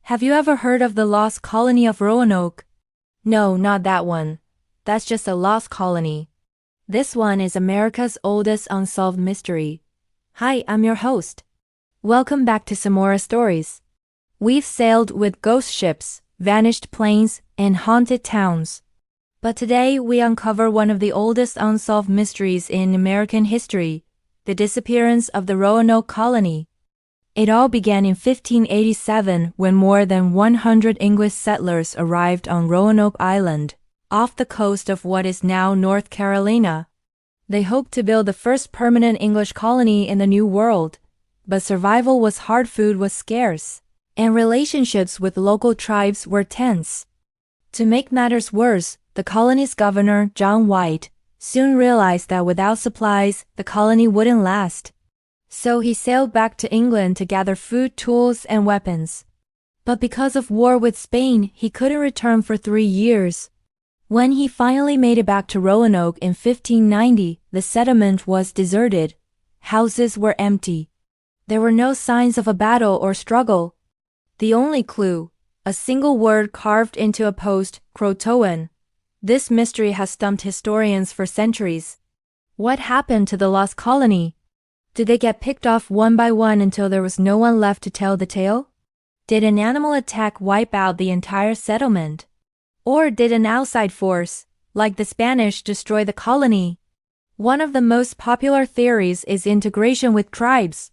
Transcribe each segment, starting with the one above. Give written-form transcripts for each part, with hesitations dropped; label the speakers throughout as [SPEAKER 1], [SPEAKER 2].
[SPEAKER 1] Have you ever heard of the Lost Colony of Roanoke? No, not that one. That's just a lost colony. This one is America's oldest unsolved mystery. Hi, I'm your host. Welcome back to Somora Stories. We've sailed with ghost ships, vanished planes, and haunted towns. But today we uncover one of the oldest unsolved mysteries in American history, the disappearance of the Roanoke colony. It all began in 1587 when more than 100 English settlers arrived on Roanoke Island, off the coast of what is now North Carolina. They hoped to build the first permanent English colony in the New World, but survival was hard, food was scarce, and relationships with local tribes were tense. To make matters worse, the colony's governor, John White, soon realized that without supplies, the colony wouldn't last. So he sailed back to England to gather food, tools, and weapons. But because of war with Spain, he couldn't return for 3 years. When he finally made it back to Roanoke in 1590, the settlement was deserted. Houses were empty. There were no signs of a battle or struggle. The only clue, a single word carved into a post, CROATOAN. This mystery has stumped historians for centuries. What happened to the lost colony? Did they get picked off one by one until there was no one left to tell the tale? Did an animal attack wipe out the entire settlement? Or did an outside force, like the Spanish, destroy the colony? One of the most popular theories is integration with tribes.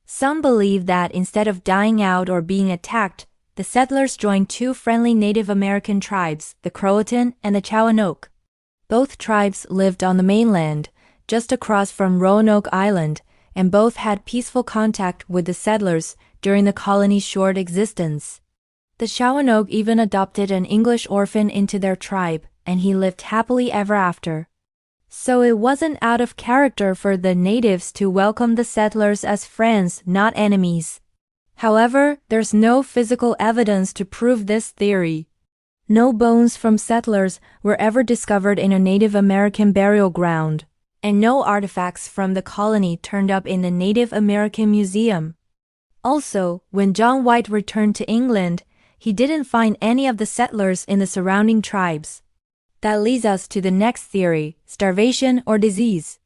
[SPEAKER 1] Some believe that instead of dying out or being attacked, the settlers joined two friendly Native American tribes, the CROATOAN and the Roanoke. Both tribes lived on the mainland, just across from Roanoke Island, and both had peaceful contact with the settlers during the colony's short existence. The Roanoke even adopted an English orphan into their tribe, and he lived happily ever after. So it wasn't out of character for the natives to welcome the settlers as friends, not enemies. However, there's no physical evidence to prove this theory. No bones from settlers were ever discovered in a Native American burial ground, and no artifacts from the colony turned up in the Native American Museum. Also, when John White returned to England, he didn't find any of the settlers in the surrounding tribes. That leads us to the next theory, starvation or disease.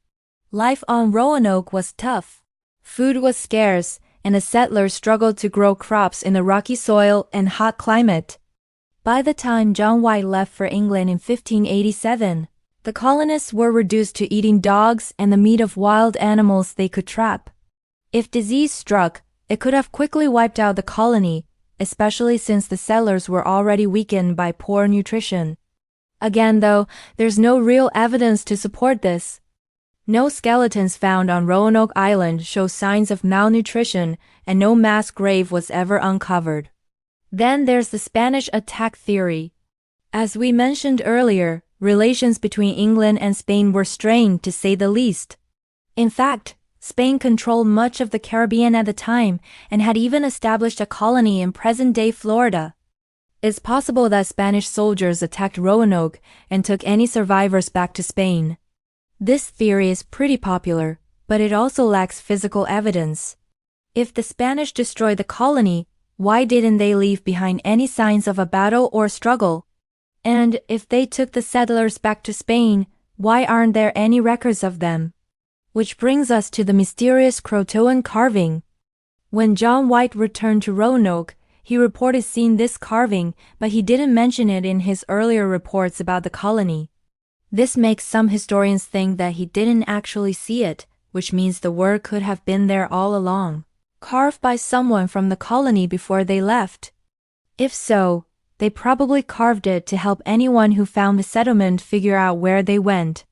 [SPEAKER 1] Life on Roanoke was tough. Food was scarce, and the settlers struggled to grow crops in the rocky soil and hot climate. By the time John White left for England in 1587, the colonists were reduced to eating dogs and the meat of wild animals they could trap. If disease struck, it could have quickly wiped out the colony, especially since the settlers were already weakened by poor nutrition. Again, though, there's no real evidence to support this. No skeletons found on Roanoke Island show signs of malnutrition, and no mass grave was ever uncovered. Then there's the Spanish attack theory. As we mentioned earlier, relations between England and Spain were strained, to say the least. In fact, Spain controlled much of the Caribbean at the time and had even established a colony in present-day Florida. It's possible that Spanish soldiers attacked Roanoke and took any survivors back to Spain. This theory is pretty popular, but it also lacks physical evidence. If the Spanish destroyed the colony, why didn't they leave behind any signs of a battle or struggle? And if they took the settlers back to Spain, why aren't there any records of them? Which brings us to the mysterious CROATOAN carving. When John White returned to Roanoke, he reported seeing this carving, but he didn't mention it in his earlier reports about the colony. This makes some historians think that he didn't actually see it, which means the word could have been there all along, carved by someone from the colony before they left. If so, they probably carved it to help anyone who found the settlement figure out where they went.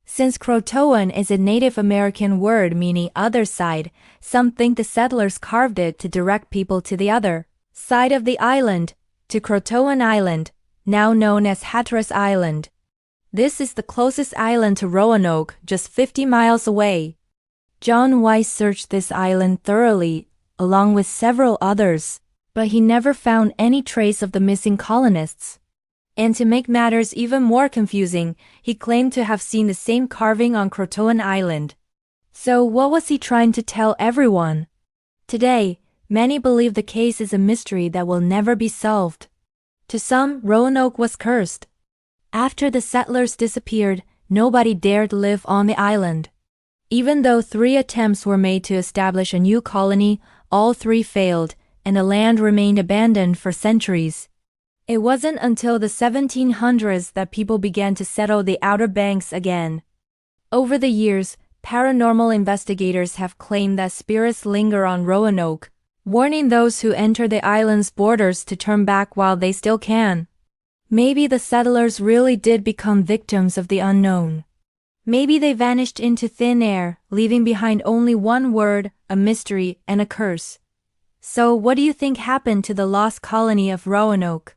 [SPEAKER 1] Since CROATOAN is a Native American word meaning other side, some think the settlers carved it to direct people to the other side of the island, to CROATOAN Island, now known as Hatteras Island. This is the closest island to Roanoke, just 50 miles away. John White searched this island thoroughly, along with several others, but he never found any trace of the missing colonists. And to make matters even more confusing, he claimed to have seen the same carving on CROATOAN Island. So what was he trying to tell everyone? Today, Many believe the case is a mystery that will never be solved. To some, Roanoke was cursed. After the settlers disappeared, nobody dared live on the island. Even though 3 attempts were made to establish a new colony, all 3 failed, and the land remained abandoned for centuries. It wasn't until the 1700s that people began to settle the Outer Banks again. Over the years, paranormal investigators have claimed that spirits linger on Roanoke, warning those who enter the island's borders to turn back while they still can. Maybe the settlers really did become victims of the unknown. Maybe they vanished into thin air, leaving behind only one word, a mystery, and a curse. So what do you think happened to the lost colony of Roanoke?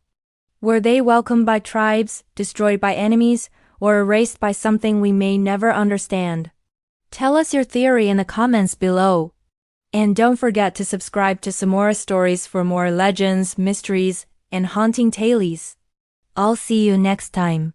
[SPEAKER 1] Were they welcomed by tribes, destroyed by enemies, or erased by something we may never understand? Tell us your theory in the comments below. And don't forget to subscribe to Somora Stories for more legends, mysteries, and haunting tales. I'll see you next time.